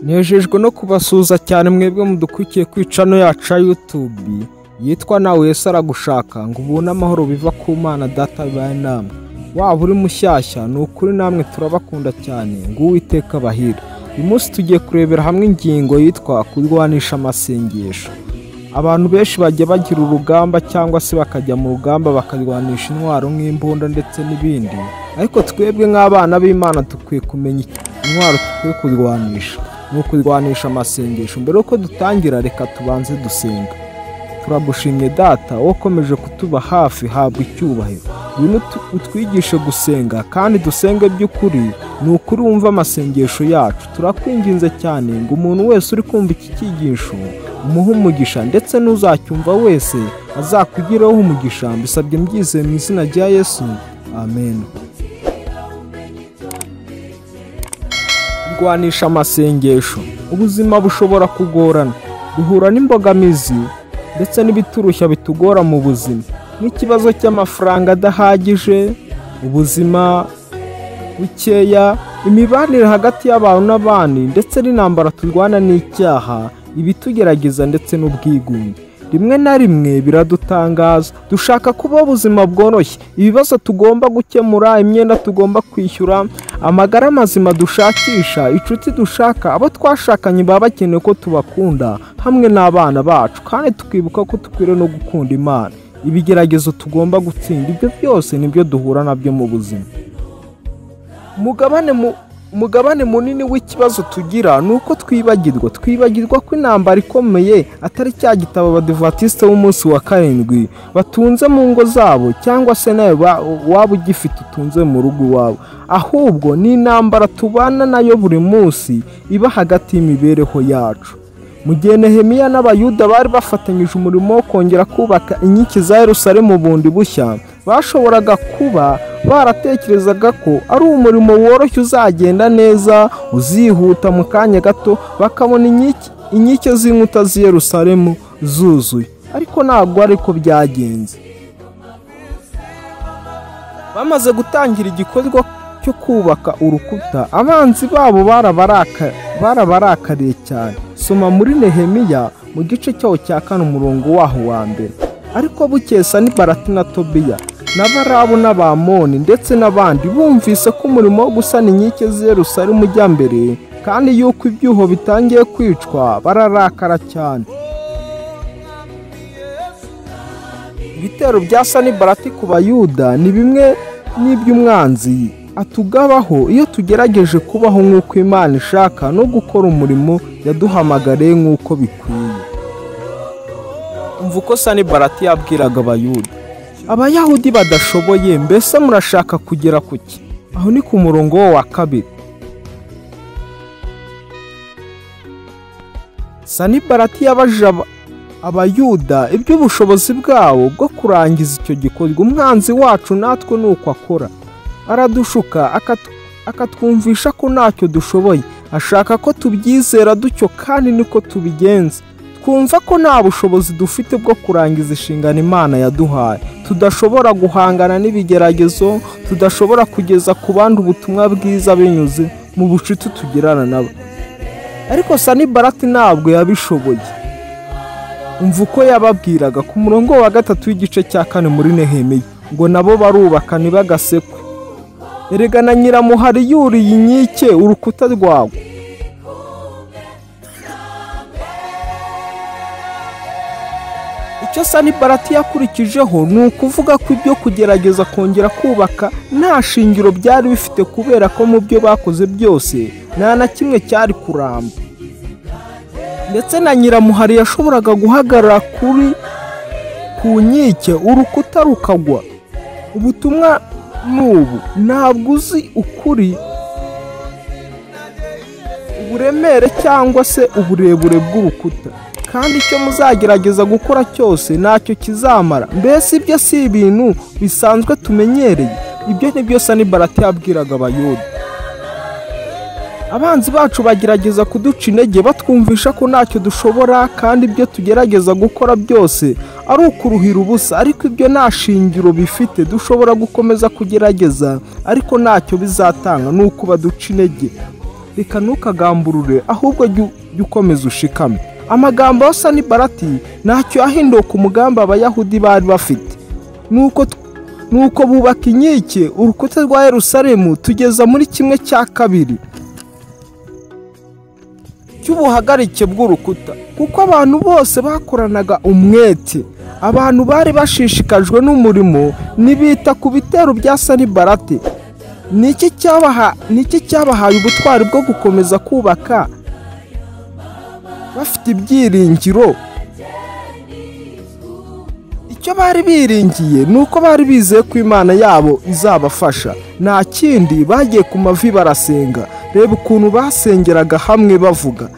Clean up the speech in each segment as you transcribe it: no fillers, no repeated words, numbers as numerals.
Nejejwe no kubasuhuza cyane mwebwe mudukurikiye ku channel yacu ya YouTube yitwa nawe Yesu aragushaka ngo ubone amahoro biva ku Mana Data bibaye namwe. Waba uri mushyashya ni ukuri namwe turabakunda cyane ngo Uwiteka bahira. Uyu munsi tugiye kurebera hamwe ingingo yitwa kurwanisha amasengesho. Abantu benshi bajya bagira urugamba cyangwa se bakajya mu rugamba bakarwanisha intwaro nk'imbunda ndetse n'ibindi, ariko twebwe nk'abana b'Imana dukwiye kumenya intwaro dukwiye kurwanisha. Ni ukurwanisha amasengesho. Mbere yuko dutangira reka tubanze dusenga. Turagushimye Data wakomeje kutuba hafi, habwa icyubahiro. Ibintu utwigishe gusenga kandi dusenge by'ukuri, ni ukuri wumva amasengesho yacu. Turakwinginze cyane ngo umuntu wese uri kumva iki cyigisho umuhe umugisha, ndetse n'uzacyumva wese azakugireho umugisha. Mbisabye mbyizeye mu izina rya Yesu, amen. Kurwanisha amasengesho. Ubuzima bushobora kugorana, duhura n'imbogamizi ndetse n'ibiturushya bitugora mu buzima, n'ikibazo cy'amafaranga adahagije, ubuzima bukeya, imibanire hagati y'abantu n'abandi, ndetse n'intambara turwana n'icyaha, ibitugerageza ndetse n'ubwigunge. Rimwe na rimwe biradutangaza, dushaka kuba ubuzima bworoshye, ibibazo tugomba gukemura, imyenda tugomba kwishyura, amagara mazima dushakisha, inshuti dushaka, abo twashakanye baba bakeneye ko tubakunda hamwe n'abana bacu, kandi tukibuka ko dukwiriye no gukunda Imana. Ibigeragezo tugomba gutsinda, ibyo byose nibyo duhura nabyo mu buzima. Umugabane munini w'ikibazo tugira ni uko twibagirwa ko intambara ikomeye atari cya gitabo Abadivantisite b'umunsi wa karindwi batunze mu ngo zabo, cyangwa se nawe waba ugifite utunze mu rugo iwawe, ahubwo ni intambara tubana nayo buri munsi iba hagati y'imibereho yacu. Mu gihe Nehemiya n'Abayuda bari bafatanyije umurimo wo kongera kubaka inkike za Yerusalemu bundi bushya, bashoboraga kuba baratekerezaga ko ari umurimo woroshye uzagenda neza, uzihuta mu kanya gato bakabona inkike z'inkuta z'i Yerusalemu zuzuye, ariko ntabwo ariko byagenze. Bamaze gutangira igikorwa cyo kubaka urukuta, abanzi babo barabarakariye cyane. Soma muri Nehemiya mu gice cyaho cya 4 umurongo waho wa mbere. Ariko bukeye Sanibalati na Tobiya n'Abarabu n'Abamoni ndetse n'abandi bumvise ko umurimo wo gusana inkike z'i Yerusalemu ujya mbere, kandi yuko ibyuho bitangiye kwicwa, bararakara cyane. Ibitero bya Sanibalati ku Bayuda ni bimwe n'iby'umwanzi atugabaho iyo tugerageje kubaho nk'uko Imana ishaka no gukora umurimo yaduhamagariye nk'uko bikwiye. Umva uko Sanibalati yabwiraga Abayuda: Abayahudi badashoboye, mbese murashaka kugera kuki? Aho ni ku murongo wa 2. Sanibalati yabajije Abayuda iby'ubushobozi bwabo bwo kurangiza icyo gikorwa. Umwanzi wacu natwe nuko akora, aradushuka akatwumvisha ko ntacyo dushoboye, ashaka ko tubyizera dutyo, kandi niko tubigenza. Twumva ko nta bushobozi dufite bwo kurangiza inshingano Imana yaduhaye, tudashobora guhangana n'ibigeragezo, tudashobora kugeza ku bandi ubutumwa bwiza binyuze mu bucuti tugirana nabo. Ariko Sanibalati ntabwo yabishoboye. Umva uko yababwiraga ku murongo wa 3 w'igice cya 4 muri Nehemiya, ngo nabo barubaka ntibagasekwe. Erega na Nyiramuhari yuriye inkike urukuta rwawe. Icyo Sanibalati yakurikijeho ni ukuvuga ko ibyo kugerageza kongera kubaka nta shingiro byari bifite, kubera ko mu byo bakoze byose nta na kimwe cyari kuramba. Ndetse na Nyiramuhari yashoboraga guhagarara ku nkike urukuta rukagwa. Ubutumwa n'ubu ntabwo uzi ukuri, uburemere cyangwa se uburebure bw'urukuta, kandi icyo muzagerageza gukora cyose ntacyo kizamara. Mbese ibyo si ibintu bisanzwe tumenyereye? Ibyo nibyo Sanibalati yabwiraga Abayuda. Abanzi bacu bagerageza kuduca intege, batwumvisha ko ntacyo dushobora, kandi ibyo tugerageza gukora byose ari ukuruhira ubusa, ariko ibyo nta shingiro bifite. Dushobora gukomeza kugerageza ariko ntacyo bizatanga, ni uko baduca intege. Reka ntukagamburure, ahubwo jya ukomeza ushikame. Amagambo ya Sanibalati ntacyo yahinduye ku mugambi abayahudi bari bafite. Nuko bubaka inkike urukuta rwa Yerusalemu tugeza muri 1/2 cy'ubuhagarike bw'urukuta, kuko abantu bose bakoranaga umwete. Abantu bari bashishikajwe n'umurimo nibita ku bitero bya Sanibalati. Niki cyabahaye ubutwari bwo gukomeza kubaka bafite ibyiringiro? Icyo bari biringiye nuko bari bizeye ko Imana yabo izabafasha. Nta kindi, bagiye ku mavi barasenga. Reba ukuntu basengeraga hamwe bavuga.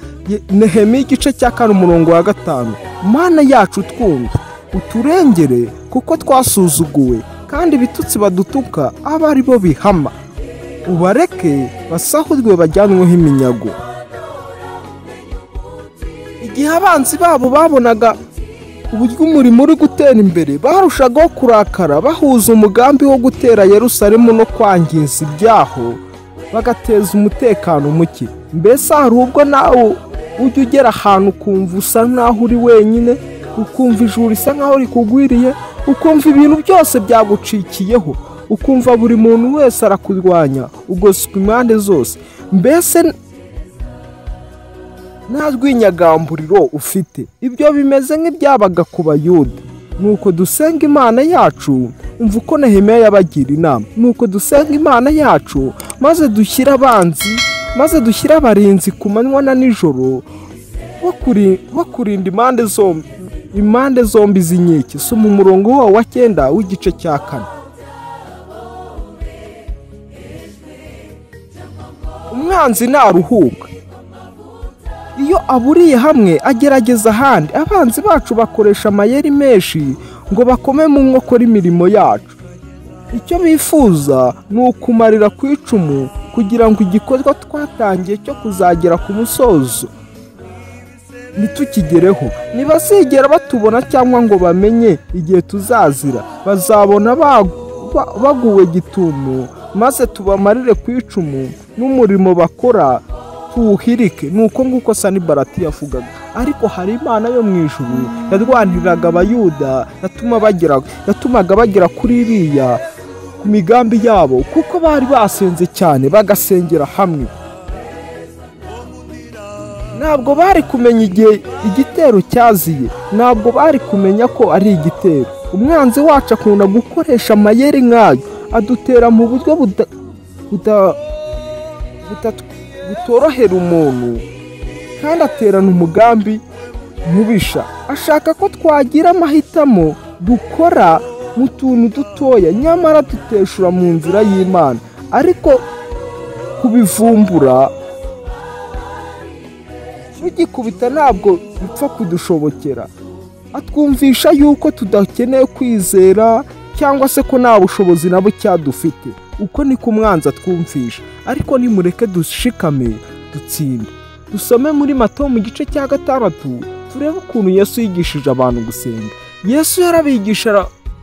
Nehemiya 4:5, Mana yacu twumva, uturengere kuko twasuzuguwe, kandi ibitutsi badutuka aba ari bo bihama. Ubareke basahurwe bajyanweho iminyago. Igihe abanzi babo babonaga uburyo umurimo uri gutera imbere, barushagaho kurakara, bahuza umugambi wo gutera Yerusalemu no kwangiza ibyaho, bagateza umutekano muke. Mbese hari ubwo nawe ujya ugera ahantu ukumva usa nk'aho uri wenyine, ukumva ijuru risa nk'aho rikugwiriye, ukumva ibintu byose byagucikiyeho, ukumva buri muntu wese arakurwanya, ugoswe impande zose. Mbese nta rwinyagamburiro ufite. Ibyo bimeze nk'ibyabaga ku Bayuda. Nuko dusenga Imana yacu. Umva uko Nehemiya yabagira inama. Nuko dusenga Imana yacu, maze dushyira abarinzi ku manywa na nijoro, bakurinda impande zombi z'inkike. Soma umurongo wawo wa 9 w'igice cya 4. Umwanzi ntaruhuka. Iyo aburiye hamwe agerageza ahandi. Abanzi bacu bakoresha amayeri menshi ngo bakome mu nkokora imirimo yacu. Icyo bifuza ni ukumarira ku icumu kugira ngo igikorwa twatangiye cyo kuzagera ku musozo ntitukigereho. Ntibazigera batubona cyangwa ngo bamenye igihe tuzazira. Bazabona baguwe gitumo, maze tubamarire ku icumu n'umurimo bakora tuwuhirike. Nuko nguko Sanibalati yavugaga. Ariko hari Imana yo mu ijuru yarwaniriraga Abayuda, yatumaga bagera kuri iriya ku migambi yabo, kuko bari basenze cyane bagasengera hamwe. Ntabwo bari kumenya igihe igitero cyaziye, ntabwo bari kumenya ko ari igitero. Umwanzi wacu akunda gukoresha amayeri nk'ayo, adutera mu buryo butorohera umuntu, kandi aterana umugambi mubisha. Ashaka ko twagira amahitamo dukora mu tuntu dutoya, nyamara tuteshura mu nzira y'Imana. Ariko kubivumbura tugikubita ntabwo bipfa kudushobokera. Atwumvisha yuko tudakeneye kwizera, cyangwa se ko nta bushobozi nabo cyadufite. Uko niko umwanzi atwumvisha. Ariko nimureke dushikame dutsinde. Dusome muri Matayo mu gice cya 6, turebe ukuntu Yesu yigishije abantu gusenga. Yesu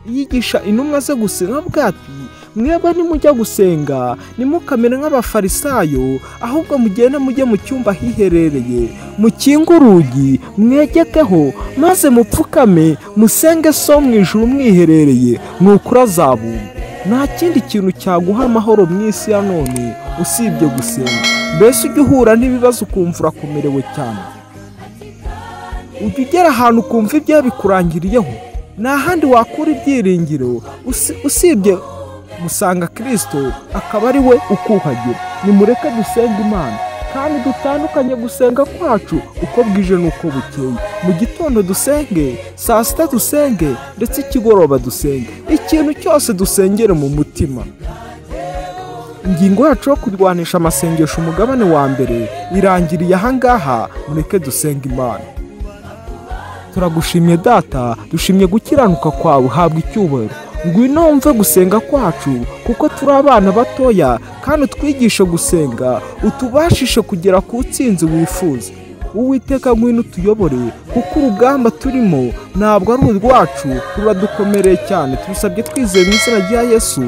yigisha intumwa ze gusenga bwati, mwebwe nimujya gusenga nimukamere nk'abafarisayo, ahubwo mugende mujye mu cyumba hiherereye, mukinge urugi, mwegekeho, maze mupfukame musenge so mu ijuru mwiherereye, nuko azabumva. Nta kindi kintu cyaguha amahoro mu isi ya none usibye gusenga. Mbese ujya uhura n'ibibazo ukumva urakomerewe cyane, ujya ugera ahantu ukumva ibyo bikurangiriyeho, nta handi wakura ibyiringiro usibye gusanga Kristo akaba ari we ukuhagira. Nimureke dusenga Imana, kandi dutandukanye gusenga kwacu uko bwije n'uko bukeye. Mu gitondo dusenge, saa sita dusenge, ndetse ikigoroba dusenge. Ikintu cyose dusengere mu mutima. Ingingo yacu yo kurwanisha amasengesho umugabane wa mbere irangiriye ahangaha. Mureke dusenga Imana. Turagushimye Data, dushimye gukiranuka kwawe, habwa icyubahiro. Ngwino wumve gusenga kwacu, kuko turi abana batoya, kandi utwigishe gusenga, utubashishe kugera ku ntsinzi wifuza. Uwiteka ngwino utuyobore, kuko urugamba turimo ntabwo ari urwacu, ruradukomereye cyane. Tubisabye twizeye mu izina rya Yesu.